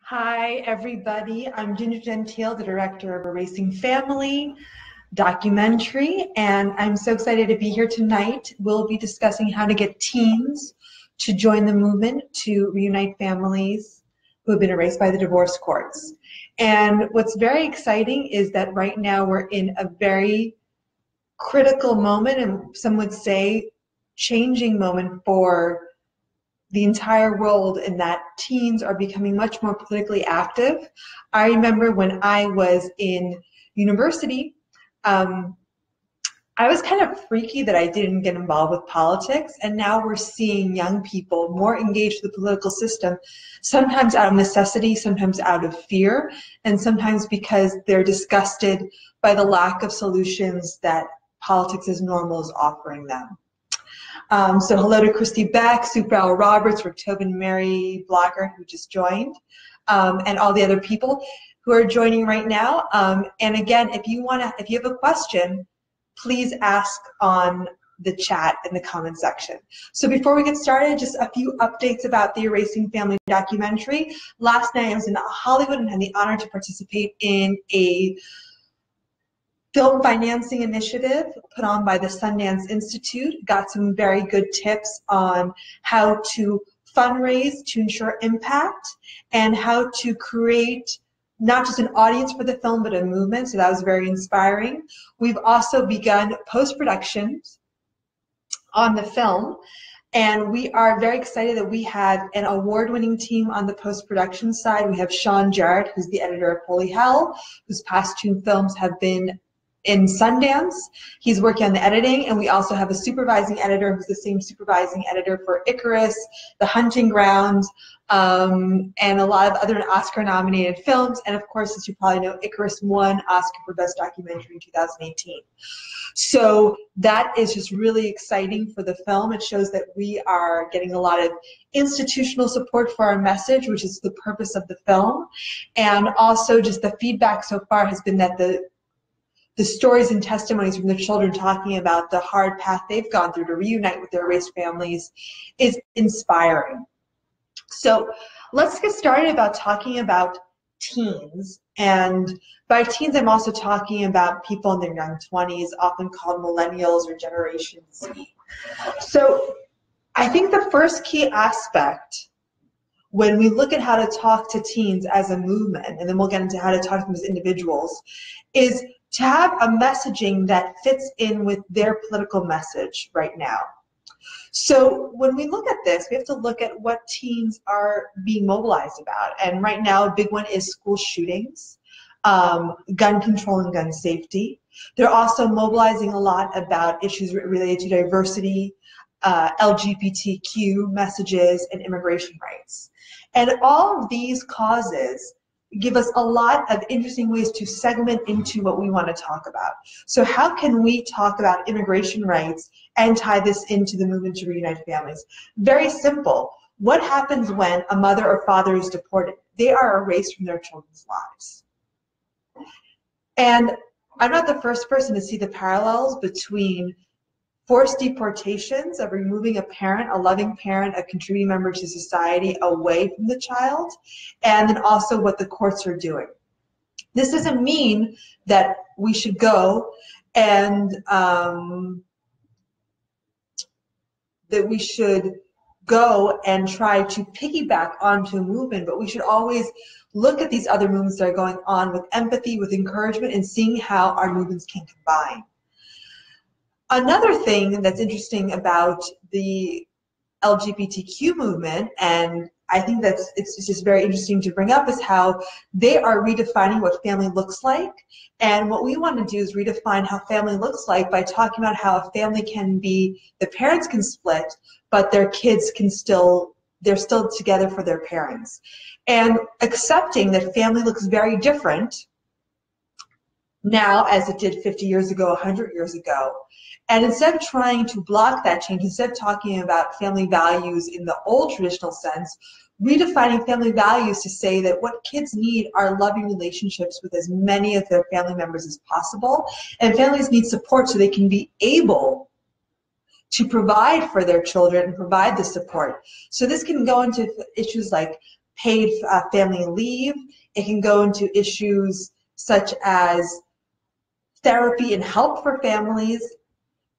Hi, everybody. I'm Gingergentile, the director of Erasing Family documentary, and I'm so excited to be here tonight. We'll be discussing how to get teens to join the movement to reunite families who have been erased by the divorce courts. And what's very exciting is that right now we're in a very critical moment, and some would say changing moment for the entire world, in that teens are becoming much more politically active. I remember when I was in university, I was kind of freaky that I didn't get involved with politics, and now we're seeing young people more engaged with the political system, sometimes out of necessity, sometimes out of fear, and sometimes because they're disgusted by the lack of solutions that politics as normal is offering them. So hello to Christy Beck, Super Al Roberts, Rick Tobin, Mary Blocker, who just joined, and all the other people who are joining right now. And again, if you have a question, please ask on the chat in the comment section. So before we get started, just a few updates about the Erasing Family documentary. Last night I was in Hollywood and had the honor to participate in a film financing initiative put on by the Sundance Institute. Got some very good tips on how to fundraise to ensure impact and how to create not just an audience for the film, but a movement. So that was very inspiring. We've also begun post-production on the film, and we are very excited that we have an award-winning team on the post-production side. We have Sean Jarrett, who's the editor of Holy Hell, whose past two films have been in Sundance. He's working on the editing, and we also have a supervising editor who's the same supervising editor for Icarus, The Hunting Ground, and a lot of other Oscar-nominated films. And of course, as you probably know, Icarus won Oscar for Best Documentary in 2018. So that is just really exciting for the film. It shows that we are getting a lot of institutional support for our message, which is the purpose of the film. And also just the feedback so far has been that the stories and testimonies from the children talking about the hard path they've gone through to reunite with their erased families is inspiring. So let's get started about talking about teens. And by teens, I'm also talking about people in their young 20s, often called millennials or Generation Z. So I think the first key aspect when we look at how to talk to teens as a movement, and then we'll get into how to talk to them as individuals, is to have a messaging that fits in with their political message right now. So when we look at this, we have to look at what teens are being mobilized about. And right now, a big one is school shootings, gun control and gun safety. They're also mobilizing a lot about issues related to diversity, LGBTQ messages, and immigration rights. And all of these causes give us a lot of interesting ways to segment into what we want to talk about. So how can we talk about immigration rights and tie this into the movement to reunite families? Very simple. What happens when a mother or father is deported? They are erased from their children's lives. And I'm not the first person to see the parallels between forced deportations of removing a parent, a loving parent, a contributing member to society away from the child, and then also what the courts are doing. This doesn't mean that we should go and try to piggyback onto a movement, but we should always look at these other movements that are going on with empathy, with encouragement, and seeing how our movements can combine. Another thing that's interesting about the LGBTQ movement, and I think that it's just very interesting to bring up, is how they are redefining what family looks like. And what we want to do is redefine how family looks like by talking about how a family can be, the parents can split, but their kids can they're still together for their parents. And accepting that family looks very different now as it did 50 years ago, 100 years ago. And instead of trying to block that change, instead of talking about family values in the old traditional sense, redefining family values to say that what kids need are loving relationships with as many of their family members as possible. And families need support so they can be able to provide for their children and provide the support. So this can go into issues like paid family leave. It can go into issues such as therapy and help for families,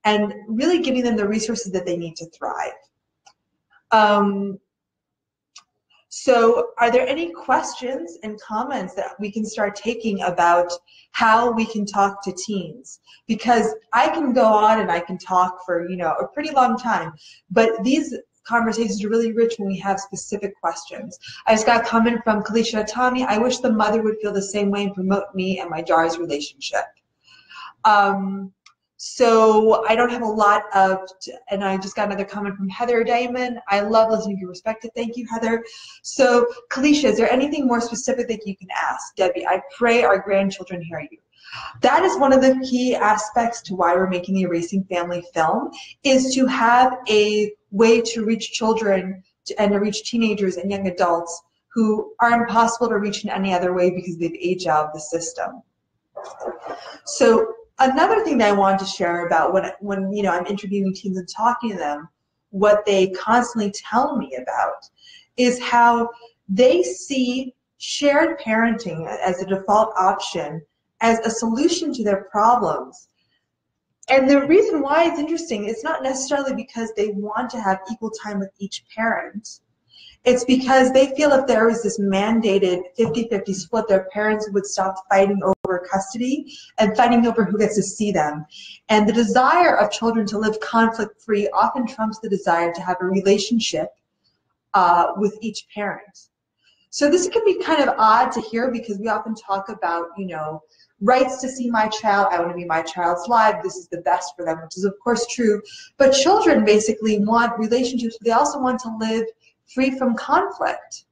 and really giving them the resources that they need to thrive. So are there any questions and comments that we can start taking about how we can talk to teens? Because I can go on and I can talk for, you know, a pretty long time, but these conversations are really rich when we have specific questions. I just got a comment from Kalisha Atami. I wish the mother would feel the same way and promote me and my daughter's relationship. So I don't have a lot of, and I just got another comment from Heather Diamond. I love listening to your perspective. Thank you, Heather. So Kalisha, is there anything more specific that you can ask? Debbie, I pray our grandchildren hear you. That is one of the key aspects to why we're making the Erasing Family film, is to have a way to reach children and to reach teenagers and young adults who are impossible to reach in any other way because they've aged out of the system. So another thing that I wanted to share about when you know, I'm interviewing teens and talking to them, what they constantly tell me about is how they see shared parenting as a default option, as a solution to their problems. And the reason why it's interesting, it's not necessarily because they want to have equal time with each parent. It's because they feel if there was this mandated 50-50 split, their parents would stop fighting over custody and fighting over who gets to see them. And the desire of children to live conflict-free often trumps the desire to have a relationship with each parent. So this can be kind of odd to hear, because we often talk about, you know, rights to see my child, I want to be my child's life, this is the best for them, which is of course true. But children basically want relationships, but they also want to live free from conflict.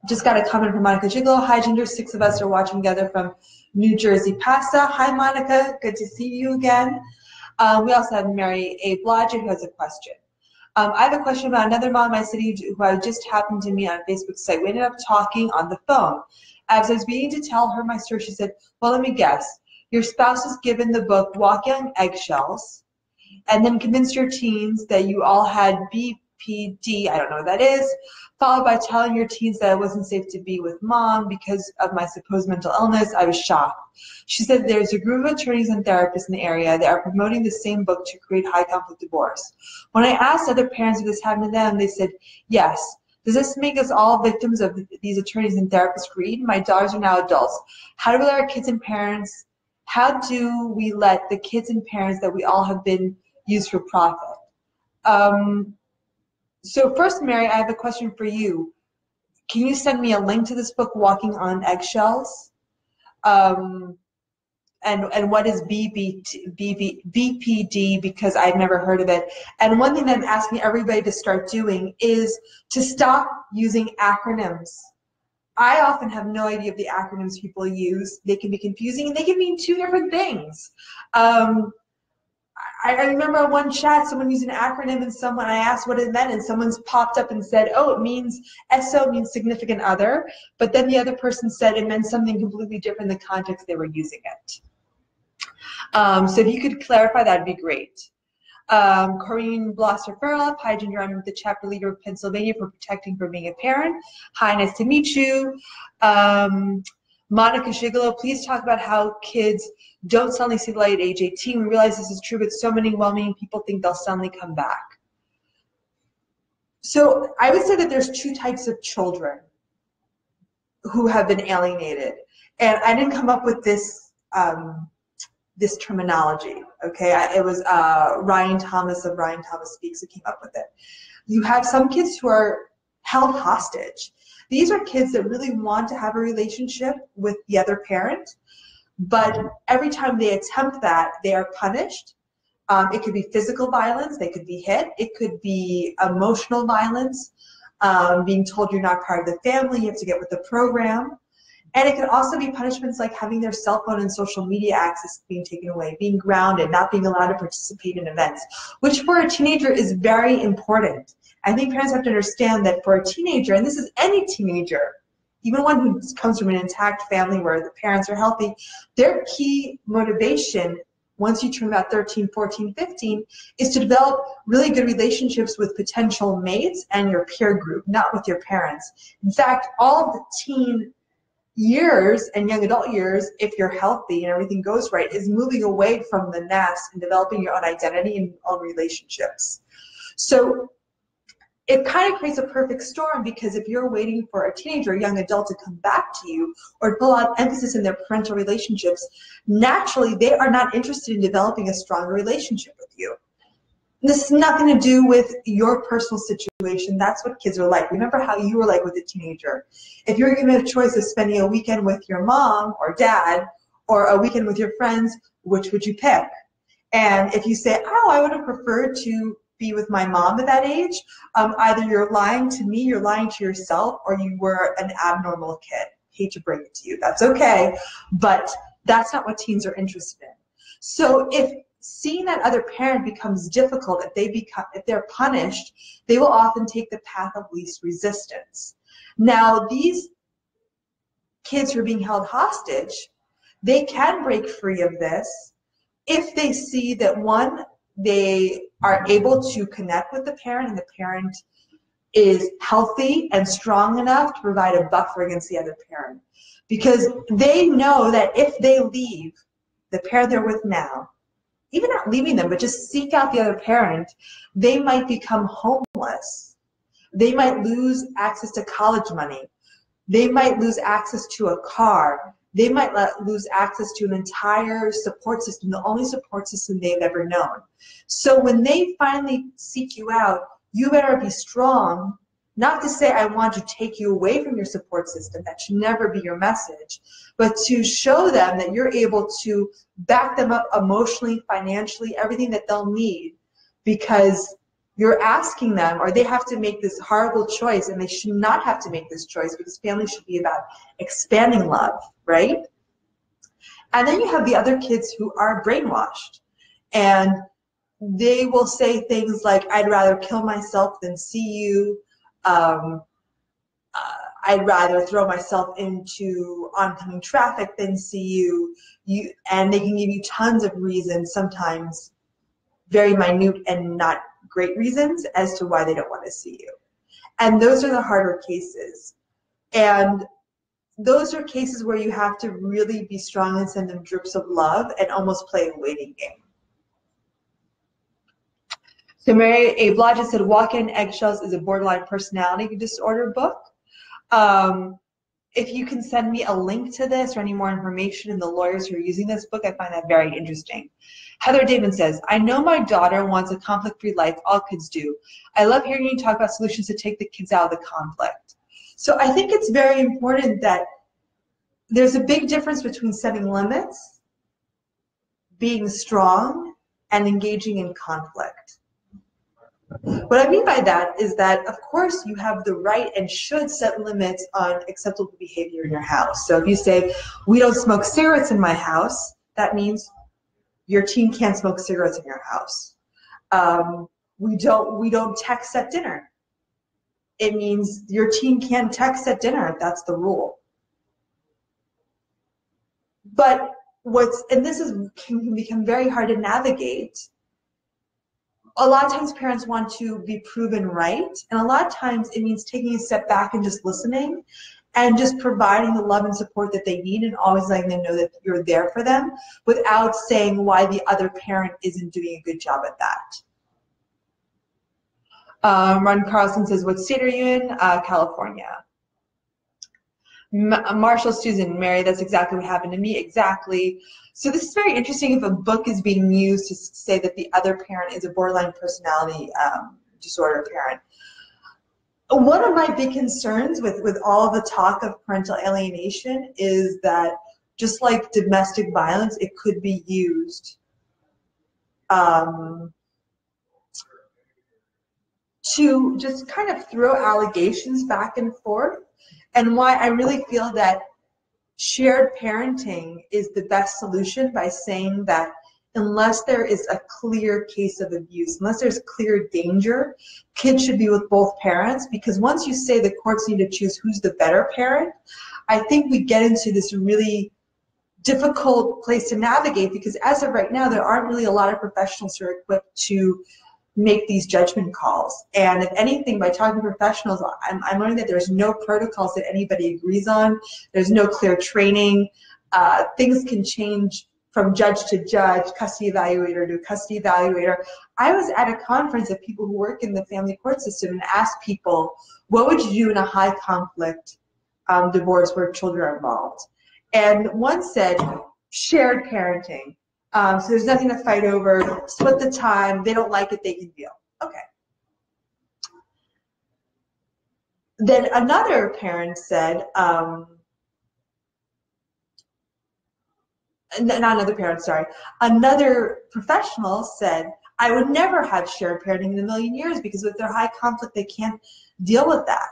Just got a comment from Monica Gigolo. Hi, Ginger. 6 of us are watching together from New Jersey Pasta. Hi, Monica. Good to see you again. We also have Mary A. Blodgett, who has a question. I have a question about another mom in my city who I just happened to meet on a Facebook site. We ended up talking on the phone. As I was beginning to tell her my story, she said, well, let me guess. Your spouse was given the book Walking on Eggshells and then convinced your teens that you all had BPD, I don't know what that is, followed by telling your teens that it wasn't safe to be with mom because of my supposed mental illness. I was shocked. She said there's a group of attorneys and therapists in the area that are promoting the same book to create high conflict divorce. When I asked other parents if this happened to them, they said, yes. Does this make us all victims of these attorneys and therapists' greed? My daughters are now adults. How do we let our kids and parents, how do we let the kids and parents that we all have been used for profit? So first, Mary, I have a question for you. Can you send me a link to this book, Walking on Eggshells? And what is BPD, because I've never heard of it. And one thing that I'm asking everybody to start doing is to stop using acronyms. I often have no idea of the acronyms people use. They can be confusing and they can mean 2 different things. I remember on one chat, someone used an acronym and I asked what it meant, and someone's popped up and said, oh, it means, SO means significant other, but then the other person said it meant something completely different in the context they were using it. So if you could clarify, that'd be great. Corinne Blosser-Fairlop, hi Ginger, I'm the chapter leader of Pennsylvania for Protecting from Being a Parent. Hi, nice to meet you. Monica Gigolo, please talk about how kids don't suddenly see the light at age 18. We realize this is true, but so many well-meaning people think they'll suddenly come back. So I would say that there's 2 types of children who have been alienated. And I didn't come up with this this terminology, okay? It was Ryan Thomas of Ryan Thomas Speaks who came up with it. You have some kids who are held hostage. These are kids that really want to have a relationship with the other parent, but every time they attempt that, they are punished. It could be physical violence, they could be hit, it could be emotional violence, being told you're not part of the family, you have to get with the program. And it could also be punishments like having their cell phone and social media access being taken away, being grounded, not being allowed to participate in events, which for a teenager is very important. I think parents have to understand that for a teenager, and this is any teenager, even one who comes from an intact family where the parents are healthy, their key motivation once you turn about 13, 14, 15, is to develop really good relationships with potential mates and your peer group, not with your parents. In fact, all of the teen years and young adult years, if you're healthy and everything goes right, is moving away from the nest and developing your own identity and own relationships. So it kind of creates a perfect storm, because if you're waiting for a teenager or young adult to come back to you or to put a lot of emphasis in their parental relationships, naturally they are not interested in developing a stronger relationship with you. This has nothing to do with your personal situation. That's what kids are like. Remember how you were like with a teenager. If you're given a choice of spending a weekend with your mom or dad or a weekend with your friends, which would you pick? And if you say, oh, I would have preferred to be with my mom at that age, either you're lying to me, you're lying to yourself, or you were an abnormal kid. Hate to bring it to you. That's okay. But that's not what teens are interested in. So if seeing that other parent becomes difficult, if they're punished, they will often take the path of least resistance. Now, these kids who are being held hostage, they can break free of this if they see that, one, they are able to connect with the parent and the parent is healthy and strong enough to provide a buffer against the other parent. Because they know that if they leave the parent they're with now, even not leaving them, but just seek out the other parent, they might become homeless. They might lose access to college money. They might lose access to a car. They might lose access to an entire support system, the only support system they've ever known. So when they finally seek you out, you better be strong, not to say I want to take you away from your support system. That should never be your message, but to show them that you're able to back them up emotionally, financially, everything that they'll need, because you're asking them, or they have to make this horrible choice, and they should not have to make this choice, because family should be about expanding love, right? And then you have the other kids who are brainwashed, and they will say things like, I'd rather kill myself than see you. I'd rather throw myself into oncoming traffic than see you. And they can give you tons of reasons, sometimes very minute and not great reasons, as to why they don't want to see you. And those are the harder cases. And those are cases where you have to really be strong and send them drips of love and almost play a waiting game. So Mary A. Blodgett said, Walk-In Eggshells is a borderline personality disorder book. If you can send me a link to this or any more information, and the lawyers who are using this book, I find that very interesting. Heather Damon says, I know my daughter wants a conflict-free life. All kids do. I love hearing you talk about solutions to take the kids out of the conflict. So I think it's very important that there's a big difference between setting limits, being strong, and engaging in conflict. What I mean by that is that, of course, you have the right and should set limits on acceptable behavior in your house. So if you say, we don't smoke cigarettes in my house, that means your teen can't smoke cigarettes in your house. We don't text at dinner. It means your teen can't text at dinner. That's the rule. But can become very hard to navigate. A lot of times parents want to be proven right, and a lot of times it means taking a step back and just listening and just providing the love and support that they need, and always letting them know that you're there for them without saying why the other parent isn't doing a good job at that. Ron Carlson says, what state are you in? California. Marshall Susan, Mary, that's exactly what happened to me. Exactly. So this is very interesting if a book is being used to say that the other parent is a borderline personality disorder parent. One of my big concerns with all the talk of parental alienation is that, just like domestic violence, it could be used to just kind of throw allegations back and forth. And why I really feel that shared parenting is the best solution, by saying that unless there is a clear case of abuse, unless there's clear danger, kids should be with both parents. Because once you say the courts need to choose who's the better parent, I think we get into this really difficult place to navigate, because as of right now, there aren't really a lot of professionals who are equipped to make these judgment calls. And if anything, by talking to professionals, I'm learning that there's no protocols that anybody agrees on. There's no clear training. Things can change from judge to judge, custody evaluator to custody evaluator. I was at a conference of people who work in the family court system and asked people, what would you do in a high conflict divorce where children are involved? And one said, shared parenting. So there's nothing to fight over, split the time, they don't like it, they can deal. Okay. Then another parent said, not another parent, sorry, another professional said, I would never have shared parenting in a million years because with their high conflict, they can't deal with that.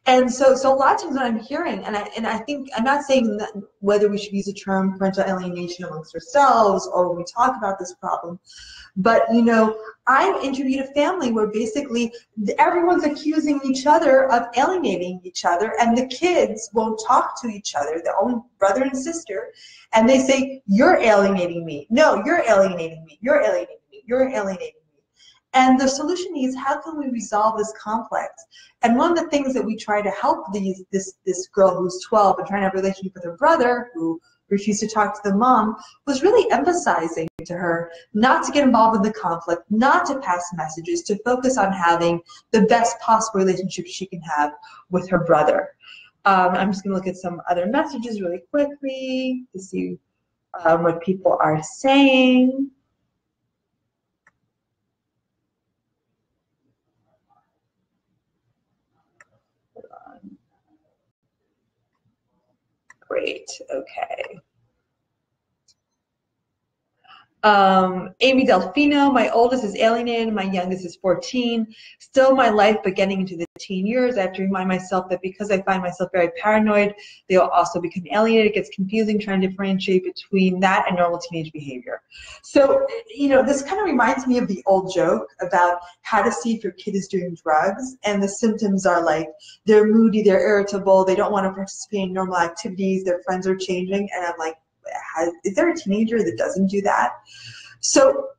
And so a lot of times what I'm hearing, and I think, I'm not saying that whether we should use the term parental alienation amongst ourselves or when we talk about this problem, but, you know, I interviewed a family where basically everyone's accusing each other of alienating each other, and the kids won't talk to each other, their own brother and sister, and they say, you're alienating me. No, you're alienating me. You're alienating me. You're alienating me. And the solution is, how can we resolve this conflict? And one of the things that we try to help this girl who's 12 and trying to have a relationship with her brother who refused to talk to the mom was really emphasizing to her not to get involved in the conflict, not to pass messages, to focus on having the best possible relationship she can have with her brother. I'm just going to look at some other messages really quickly to see what people are saying. Great, okay. Amy Delfino, my oldest is alienated, my youngest is 14. Still my life, but getting into the teen years, I have to remind myself that because I find myself very paranoid, they will also become alienated. It gets confusing trying to differentiate between that and normal teenage behavior. So, you know, this kind of reminds me of the old joke about how to see if your kid is doing drugs, and the symptoms are like, they're moody, they're irritable, they don't want to participate in normal activities, their friends are changing, and I'm like, is there a teenager that doesn't do that? So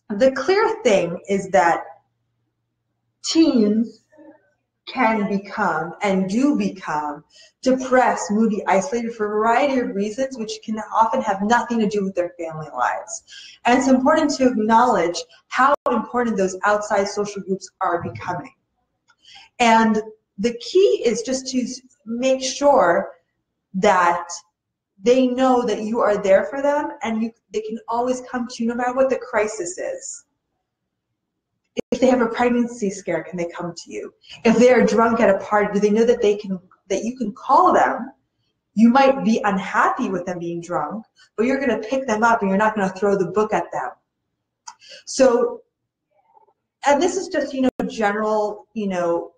the clear thing is that teens can become and do become depressed, moody, isolated for a variety of reasons, which can often have nothing to do with their family lives. And it's important to acknowledge how important those outside social groups are becoming. And the key is just to make sure that they know that you are there for them, and they can always come to you no matter what the crisis is. If they have a pregnancy scare, can they come to you? If they're drunk at a party, do they know that you can call them? You might be unhappy with them being drunk, but you're going to pick them up and you're not going to throw the book at them. So, and this is just, you know, general, you know,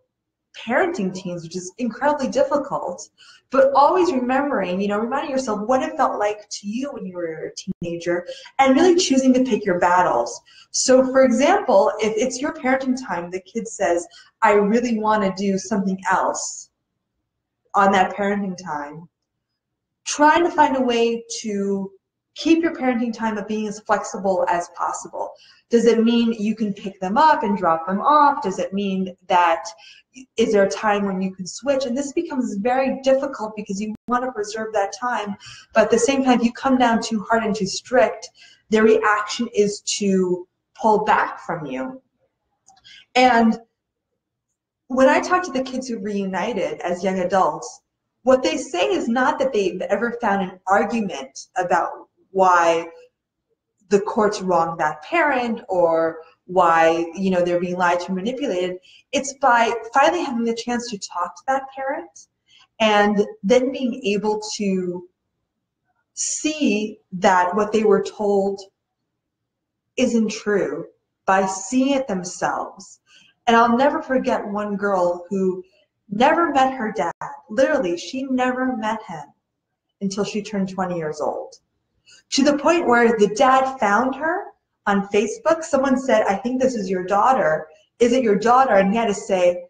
parenting teens, which is incredibly difficult, but always remembering, you know, reminding yourself what it felt like to you when you were a teenager, and really choosing to pick your battles. So for example, if it's your parenting time, the kid says, I really want to do something else on that parenting time, trying to find a way to keep your parenting time of being as flexible as possible. Does it mean you can pick them up and drop them off? Does it mean that, is there a time when you can switch? And this becomes very difficult because you want to preserve that time, but at the same time, if you come down too hard and too strict, their reaction is to pull back from you. And when I talk to the kids who reunited as young adults, what they say is not that they've ever found an argument about why the courts wronged that parent or why, you know, they're being lied to and manipulated. It's by finally having the chance to talk to that parent and then being able to see that what they were told isn't true by seeing it themselves. And I'll never forget one girl who never met her dad. Literally, she never met him until she turned 20 years old. To the point where the dad found her on Facebook. Someone said, I think this is your daughter. Is it your daughter? And he had to say,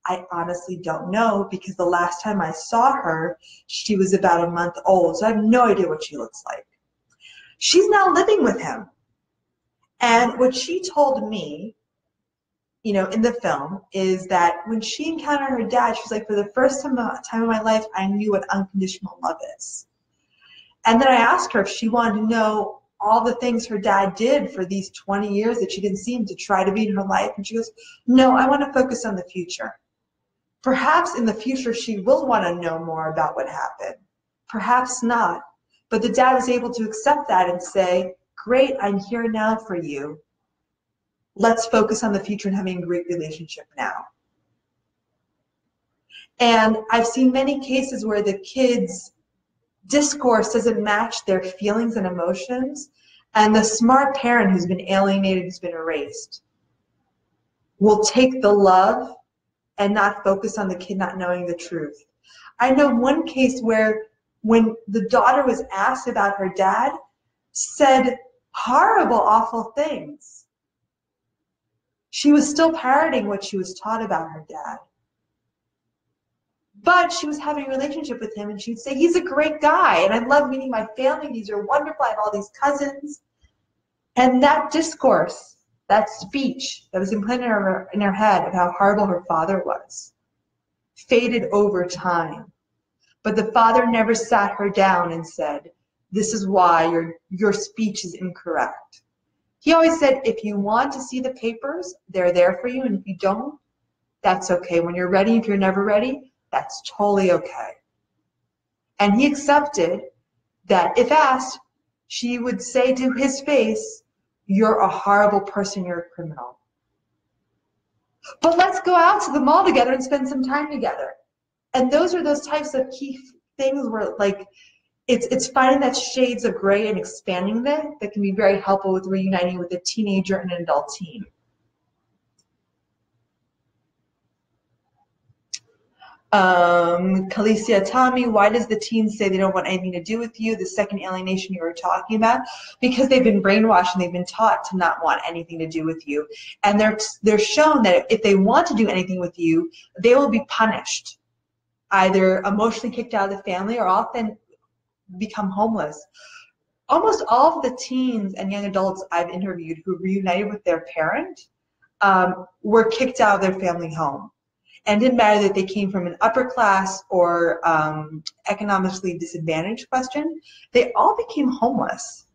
I honestly don't know, because the last time I saw her, she was about a month old, so I have no idea what she looks like. She's now living with him. And what she told me, you know, in the film, is that when she encountered her dad, she's like, for the first time in my life, I knew what unconditional love is. And then I asked her if she wanted to know all the things her dad did for these 20 years that she didn't see him to try to be in her life. And she goes, no, I want to focus on the future. Perhaps in the future she will want to know more about what happened. Perhaps not. But the dad was able to accept that and say, great, I'm here now for you. Let's focus on the future and having a great relationship now. And I've seen many cases where the kids' discourse doesn't match their feelings and emotions, and the smart parent who's been alienated, who's been erased, will take the love and not focus on the kid not knowing the truth. I know one case where when the daughter was asked about her dad, said horrible, awful things. She was still parroting what she was taught about her dad. But she was having a relationship with him, and she'd say, he's a great guy, and I love meeting my family, these are wonderful, I have all these cousins. And that discourse, that speech that was implanted in her head of how horrible her father was, faded over time. But the father never sat her down and said, this is why your speech is incorrect. He always said, if you want to see the papers, they're there for you, and if you don't, that's okay. When you're ready, if you're never ready, that's totally okay. And he accepted that if asked, she would say to his face, you're a horrible person, you're a criminal. But let's go out to the mall together and spend some time together. And those are those types of key things where, like, it's finding that shades of gray and expanding that can be very helpful with reuniting with a teenager and an adult teen. Kalicia Tommy, why does the teen say they don't want anything to do with you? The second alienation you were talking about, because they've been brainwashed and they've been taught to not want anything to do with you. And they're shown that if they want to do anything with you, they will be punished, either emotionally kicked out of the family or often become homeless. Almost all of the teens and young adults I've interviewed who reunited with their parent were kicked out of their family home. And it didn't matter that they came from an upper class or economically disadvantaged question, they all became homeless.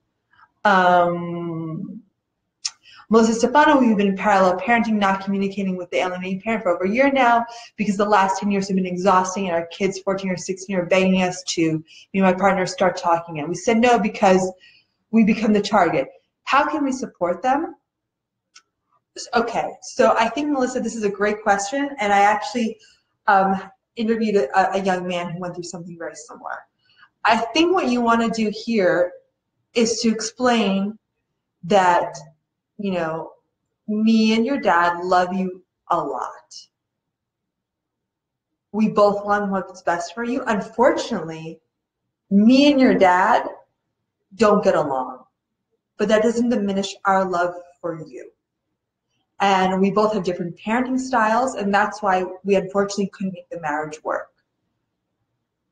Melissa Stefano, we've been parallel parenting, not communicating with the alienated parent for over a year now because the last 10 years have been exhausting and our kids, 14 or 16, are begging us to, me and my partner, start talking. And we said no because we become the target. How can we support them? Okay, so I think, Melissa, this is a great question, and I actually interviewed a young man who went through something very similar. I think what you want to do here is to explain that, you know, me and your dad love you a lot. We both want what's best for you. Unfortunately, me and your dad don't get along, but that doesn't diminish our love for you. And we both have different parenting styles, and that's why we unfortunately couldn't make the marriage work.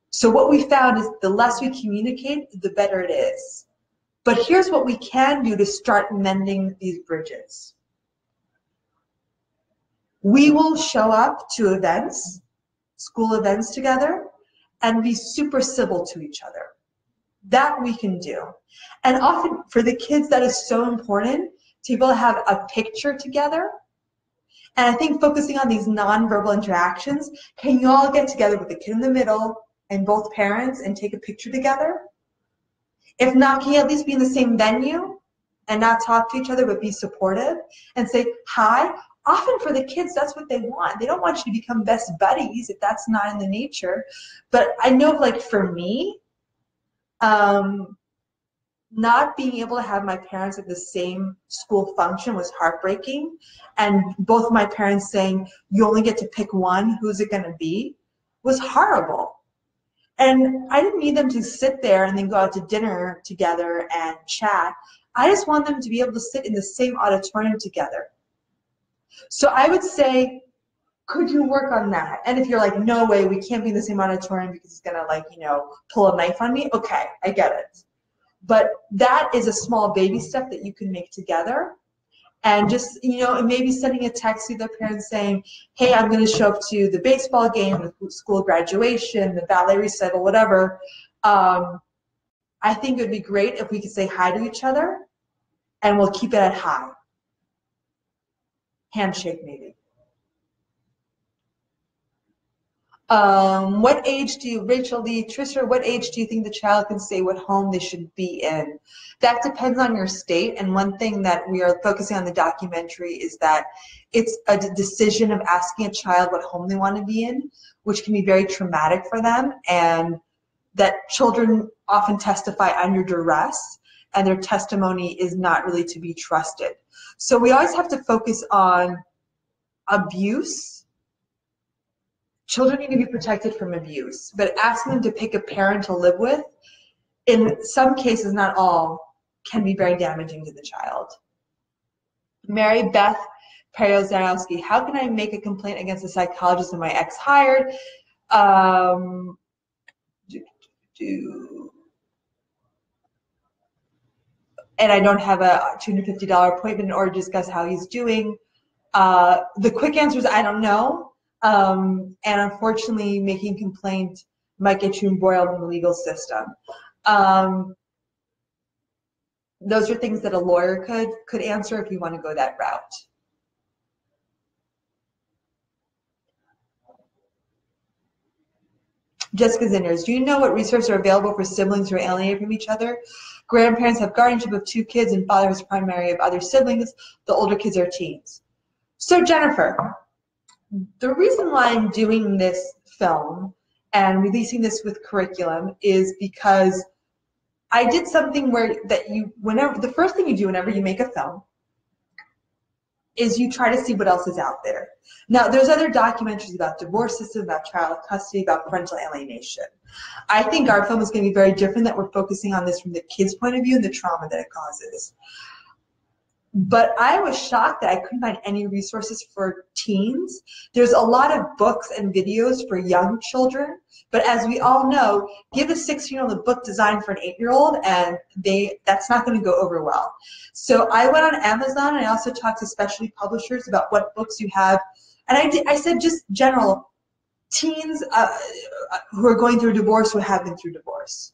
So what we found is the less we communicate, the better it is. But here's what we can do to start mending these bridges. We will show up to events, school events together, and be super civil to each other. That we can do. And often for the kids, that is so important to be able to have a picture together. And I think focusing on these nonverbal interactions, can you all get together with the kid in the middle and both parents and take a picture together? If not, can you at least be in the same venue and not talk to each other but be supportive and say hi? Often for the kids, that's what they want. They don't want you to become best buddies if that's not in the nature. But I know, like, for me, not being able to have my parents at the same school function was heartbreaking. And both of my parents saying, you only get to pick one, who's it going to be, was horrible. And I didn't need them to sit there and then go out to dinner together and chat. I just want them to be able to sit in the same auditorium together. So I would say, could you work on that? And if you're like, no way, we can't be in the same auditorium because he's gonna, like, you know, pull a knife on me. Okay, I get it. But that is a small baby step that you can make together. And just, you know, and maybe sending a text to the parents saying, hey, I'm going to show up to the baseball game, the school graduation, the ballet recital, whatever. I think it would be great if we could say hi to each other, and we'll keep it at hi. Handshake, maybe. What age do you, Rachel Lee, Trisha, what age do you think the child can say what home they should be in? That depends on your state, and one thing that we are focusing on in the documentary is that it's a decision of asking a child what home they want to be in, which can be very traumatic for them, and that children often testify under duress, and their testimony is not really to be trusted. So we always have to focus on abuse. Children need to be protected from abuse, but asking them to pick a parent to live with, in some cases, not all, can be very damaging to the child. Mary Beth Perozanowski, how can I make a complaint against the psychologist that my ex hired? And I don't have a $250 appointment in order to discuss how he's doing. The quick answer is I don't know. And unfortunately, making complaint might get you embroiled in the legal system. Those are things that a lawyer could answer if you want to go that route. Jessica Zinders, do you know what resources are available for siblings who are alienated from each other? Grandparents have guardianship of 2 kids and father is primary of other siblings. The older kids are teens. So Jennifer, the reason why I'm doing this film and releasing this with curriculum is because I did something where the first thing you do whenever you make a film is you try to see what else is out there. Now, there's other documentaries about divorce system, about child custody, about parental alienation. I think our film is going to be very different, that we're focusing on this from the kid's point of view and the trauma that it causes. But I was shocked that I couldn't find any resources for teens. There's a lot of books and videos for young children, but as we all know, give a 6-year-old a book designed for an 8-year-old and that's not going to go over well. So I went on Amazon and I also talked to specialty publishers about what books you have. And I said just general teens who are going through divorce, who have been through divorce.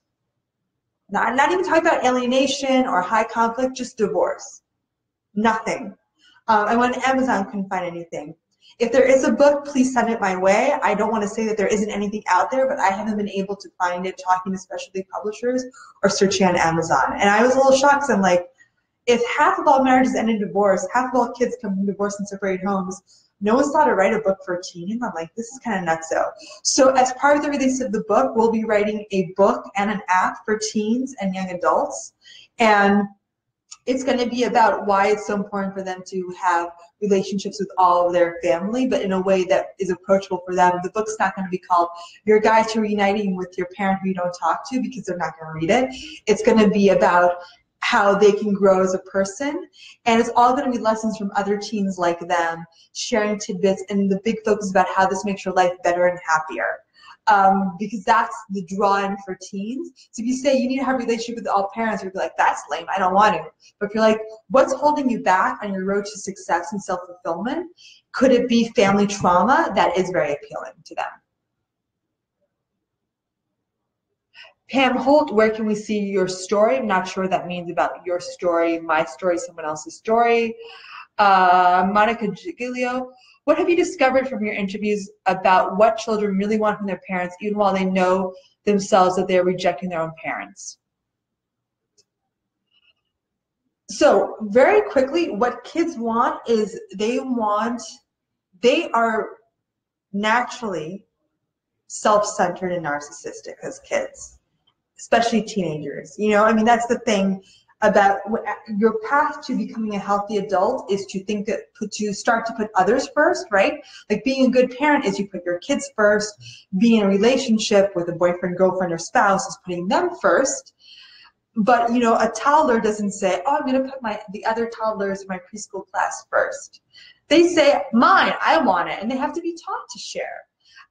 Not even talking about alienation or high conflict, just divorce. Nothing. I went to Amazon, couldn't find anything. If there is a book, please send it my way. I don't want to say that there isn't anything out there, but I haven't been able to find it talking to specialty publishers or searching on Amazon. And I was a little shocked because I'm like, if half of all marriages end in divorce, half of all kids come from divorce and separated homes, no one's thought to write a book for teens. I'm like, this is kind of nutso. So as part of the release of the book, we'll be writing a book and an app for teens and young adults. And it's going to be about why it's so important for them to have relationships with all of their family, but in a way that is approachable for them. The book's not going to be called Your Guide to Reuniting with Your Parent Who You Don't Talk To, because they're not going to read it. It's going to be about how they can grow as a person, and it's all going to be lessons from other teens like them, sharing tidbits, and the big focus about how this makes your life better and happier. Because that's the draw-in for teens. So if you say you need to have a relationship with all parents, you'll be like, that's lame, I don't want to. But if you're like, what's holding you back on your road to success and self-fulfillment? Could it be family trauma? That is very appealing to them. Pam Holt, where can we see your story? I'm not sure what that means about your story, my story, someone else's story. Monica Giglio, what have you discovered from your interviews about what children really want from their parents, even while they know themselves that they're rejecting their own parents? So very quickly, what kids want is they are naturally self-centered and narcissistic as kids, especially teenagers. You know, I mean, that's the thing about your path to becoming a healthy adult is to think that to start to put others first, right? Like being a good parent is you put your kids first. Being in a relationship with a boyfriend, girlfriend, or spouse is putting them first. But you know, a toddler doesn't say, "Oh, I'm going to put the other toddlers in my preschool class first." They say, mine, I want it, and they have to be taught to share.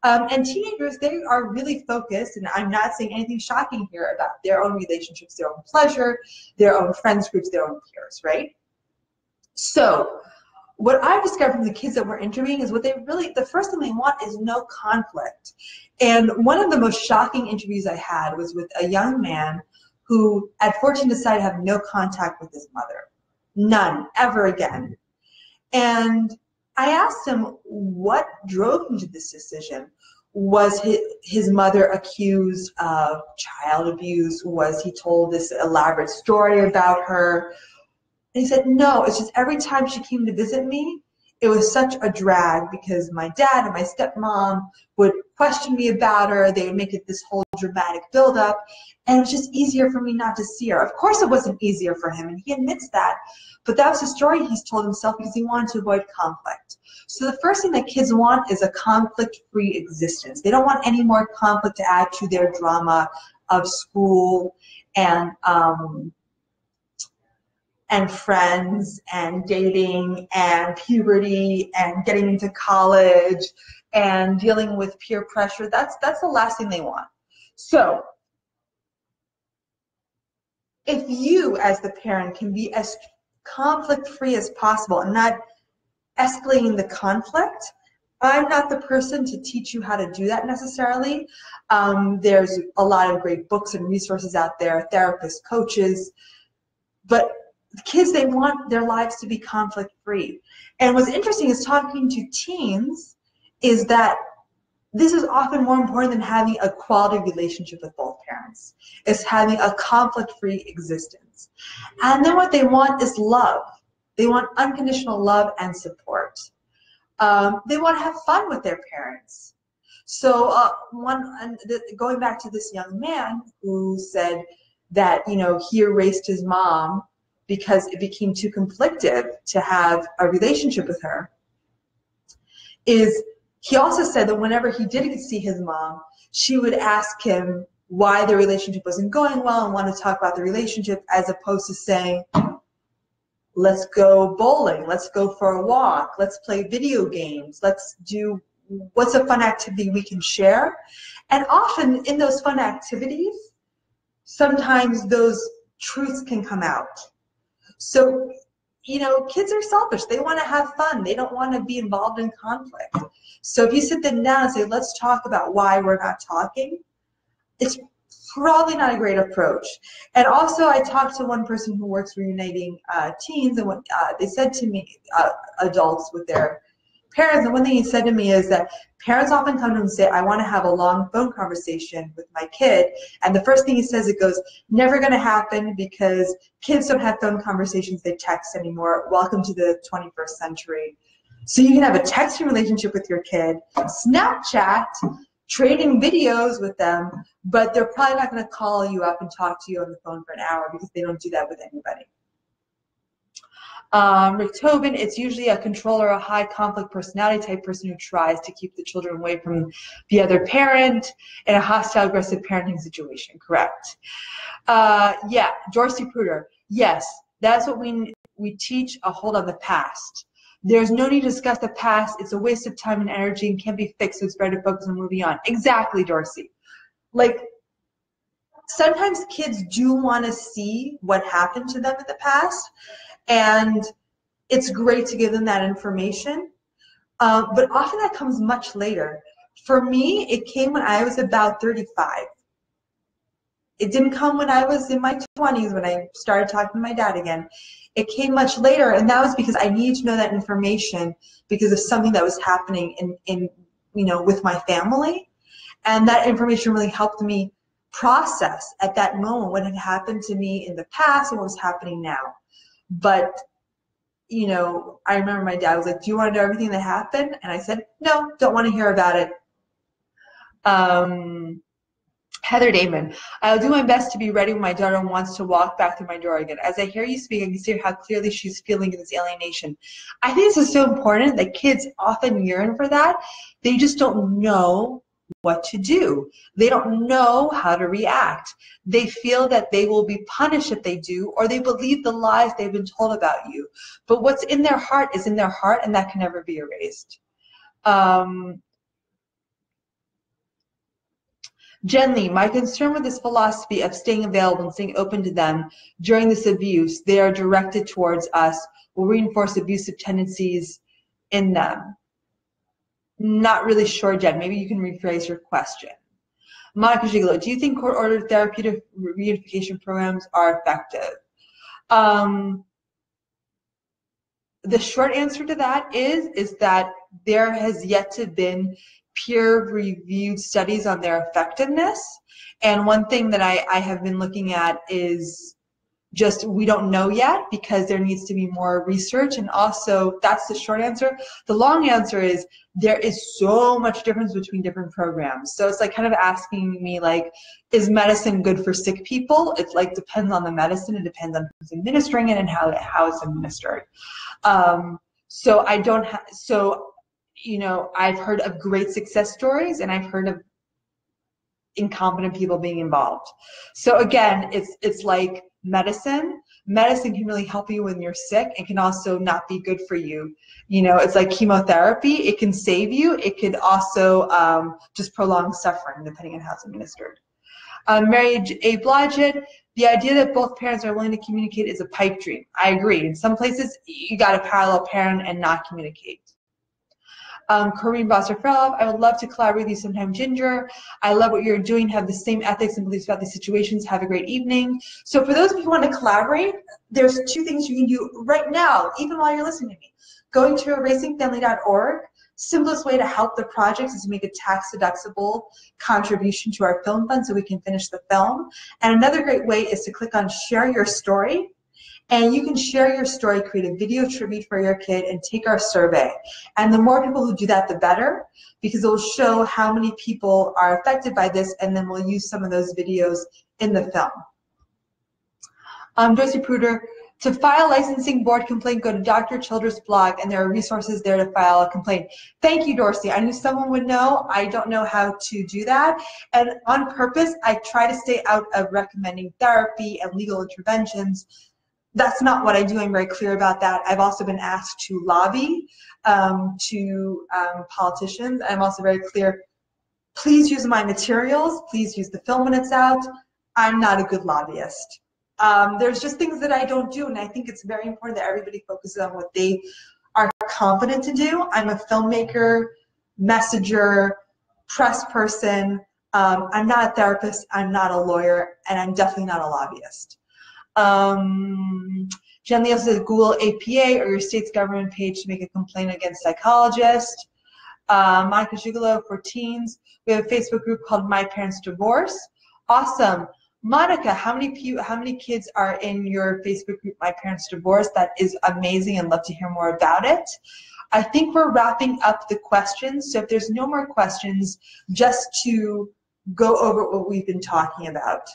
And teenagers, they are really focused, and I'm not saying anything shocking here, about their own relationships, their own pleasure, their own friends groups, their own peers, right? So what I've discovered from the kids that we're interviewing is what they really, the first thing they want is no conflict. And one of the most shocking interviews I had was with a young man who at 14 decided to have no contact with his mother. None, ever again. And I asked him what drove him to this decision. Was his mother accused of child abuse? Was he told this elaborate story about her? And he said, no, it's just every time she came to visit me, it was such a drag because my dad and my stepmom would question me about her. They would make it this whole dramatic buildup. And it was just easier for me not to see her. Of course it wasn't easier for him, and he admits that. But that was the story he's told himself because he wanted to avoid conflict. So the first thing that kids want is a conflict-free existence. They don't want any more conflict to add to their drama of school and friends and dating and puberty and getting into college and dealing with peer pressure. That's the last thing they want. So if you as the parent can be as conflict-free as possible and not escalating the conflict, I'm not the person to teach you how to do that necessarily. There's a lot of great books and resources out there, therapists, coaches, but kids, they want their lives to be conflict-free. And what's interesting is talking to teens is that this is often more important than having a quality relationship with both parents. It's having a conflict-free existence. And then what they want is love. They want unconditional love and support. They want to have fun with their parents. So going back to this young man who said that, you know, he erased his mom because it became too conflictive to have a relationship with her, is he also said that whenever he did see his mom, she would ask him why the relationship wasn't going well and want to talk about the relationship, as opposed to saying, let's go bowling, let's go for a walk, let's play video games, let's do, what's a fun activity we can share? And often in those fun activities, sometimes those truths can come out. So, you know, kids are selfish. They want to have fun. They don't want to be involved in conflict. So if you sit them down and say, let's talk about why we're not talking, it's probably not a great approach. And also, I talked to one person who works reuniting teens, and what they said to me, adults with their parents, and one thing he said to me is that parents often come to him and say, I want to have a long phone conversation with my kid. And the first thing he says, it goes, never going to happen because kids don't have phone conversations, they text anymore. Welcome to the 21st century. So you can have a texting relationship with your kid, Snapchat, trading videos with them, but they're probably not going to call you up and talk to you on the phone for an hour because they don't do that with anybody. Rick Tobin, it's usually a controller, a high conflict personality type person who tries to keep the children away from the other parent in a hostile, aggressive parenting situation. Correct. Yeah, Dorsey Pruder. Yes, that's what we teach, a hold on the past. There's no need to discuss the past. It's a waste of time and energy and can't be fixed, so it's better to focus on moving on. Exactly, Dorsey. Like, sometimes kids do want to see what happened to them in the past, and it's great to give them that information, but often that comes much later. For me, it came when I was about 35. It didn't come when I was in my 20s when I started talking to my dad again. It came much later, and that was because I needed to know that information because of something that was happening in you know, with my family, and that information really helped me process at that moment what had happened to me in the past and what was happening now. But, you know, I remember my dad was like, do you want to know everything that happened? And I said, no, don't want to hear about it. Heather Damon, I'll do my best to be ready when my daughter wants to walk back through my door again. As I hear you speak, I can see how clearly she's feeling in this alienation. I think this is so important that kids often yearn for that. They just don't know what to do. They don't know how to react. They feel that they will be punished if they do, or they believe the lies they've been told about you. But what's in their heart is in their heart, and that can never be erased. Jen, my concern with this philosophy of staying available and staying open to them during this abuse they are directed towards us will reinforce abusive tendencies in them. Not really sure, Jen. Maybe you can rephrase your question. Monica Gigolo, do you think court-ordered therapeutic reunification programs are effective? The short answer to that is that there has yet to been peer-reviewed studies on their effectiveness. And one thing that I have been looking at is just we don't know yet because there needs to be more research. And also, that's the short answer. The long answer is there is so much difference between different programs. So it's like kind of asking me, like, is medicine good for sick people? It's like depends on the medicine. It depends on who's administering it and how it's administered. So I don't have, so, you know, I've heard of great success stories and I've heard of incompetent people being involved. So again, it's like medicine. Medicine can really help you when you're sick. It can also not be good for you. You know, it's like chemotherapy. It can save you. It could also just prolong suffering depending on how it's administered. Mary A. Blodgett, the idea that both parents are willing to communicate is a pipe dream. I agree. In some places, you got to parallel parent and not communicate. Corinne Bosser-Frelov, I would love to collaborate with you sometime, Ginger. I love what you're doing, have the same ethics and beliefs about these situations. Have a great evening. So for those of you who want to collaborate, there's two things you can do right now, even while you're listening to me. Going to erasingfamily.org. Simplest way to help the project is to make a tax-deductible contribution to our film fund so we can finish the film. And another great way is to click on Share Your Story. And you can share your story, create a video tribute for your kid, and take our survey. And the more people who do that, the better, because it will show how many people are affected by this, and then we'll use some of those videos in the film. Dorsey Pruder, to file a licensing board complaint, go to Dr. Childress' blog, and there are resources there to file a complaint. Thank you, Dorsey. I knew someone would know. I don't know how to do that. And on purpose, I try to stay out of recommending therapy and legal interventions. That's not what I do. I'm very clear about that. I've also been asked to lobby to politicians. I'm also very clear, please use my materials. Please use the film when it's out. I'm not a good lobbyist. There's just things that I don't do, and I think it's very important that everybody focuses on what they are confident to do. I'm a filmmaker, messenger, press person. I'm not a therapist. I'm not a lawyer, and I'm definitely not a lobbyist. Jen Leo says Google APA or your state's government page to make a complaint against psychologists. Monica Gigolo for teens. We have a Facebook group called My Parents Divorce. Awesome. Monica, how many kids are in your Facebook group My Parents Divorce? That is amazing and love to hear more about it. I think we're wrapping up the questions. So if there's no more questions, just to go over what we've been talking about.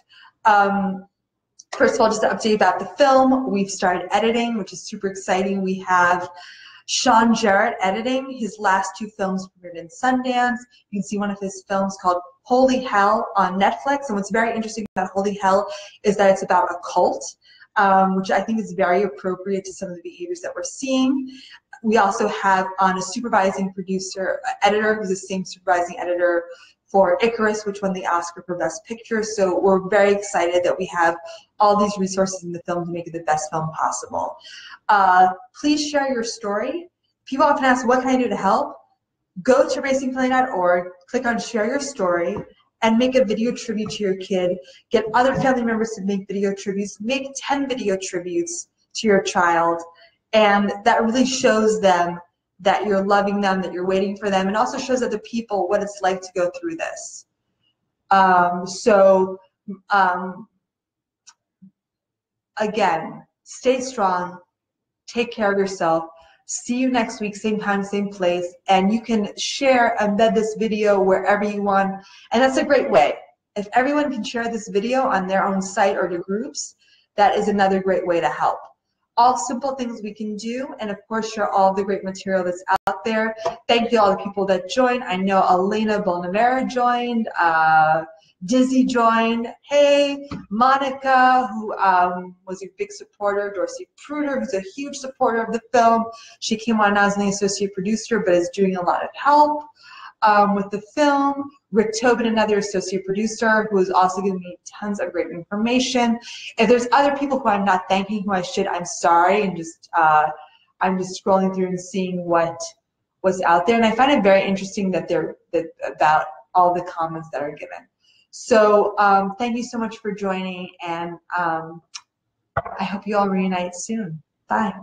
First of all, just to update you about the film, we've started editing, which is super exciting. We have Sean Jarrett editing. His last two films premiered in Sundance. You can see one of his films called Holy Hell on Netflix. And what's very interesting about Holy Hell is that it's about a cult, which I think is very appropriate to some of the behaviors that we're seeing. We also have on a supervising producer, editor, who's the same supervising editor for Icarus, which won the Oscar for Best Picture. So we're very excited that we have all these resources in the film to make it the best film possible. Please share your story. People often ask, what can I do to help? Go to erasingfamily.org, click on Share Your Story, and make a video tribute to your kid. Get other family members to make video tributes. Make 10 video tributes to your child. And that really shows them that you're loving them, that you're waiting for them, and also shows other people what it's like to go through this. Again, stay strong, take care of yourself. See you next week, same time, same place, and you can share, embed this video wherever you want, and that's a great way. If everyone can share this video on their own site or to groups, that is another great way to help. all simple things we can do, and of course share all the great material that's out there. Thank you to all the people that joined. I know Elena Bonavera joined, Dizzy joined, hey, Monica, who was a big supporter, Dorsey Pruder, who's a huge supporter of the film. She came on as an associate producer, but is doing a lot of help with the film. Rick Tobin, another associate producer, who is also giving me tons of great information. If there's other people who I'm not thanking who I should, I'm sorry, and just I'm just scrolling through and seeing what's out there, and I find it very interesting that about all the comments that are given. So thank you so much for joining, and I hope you all reunite soon. Bye.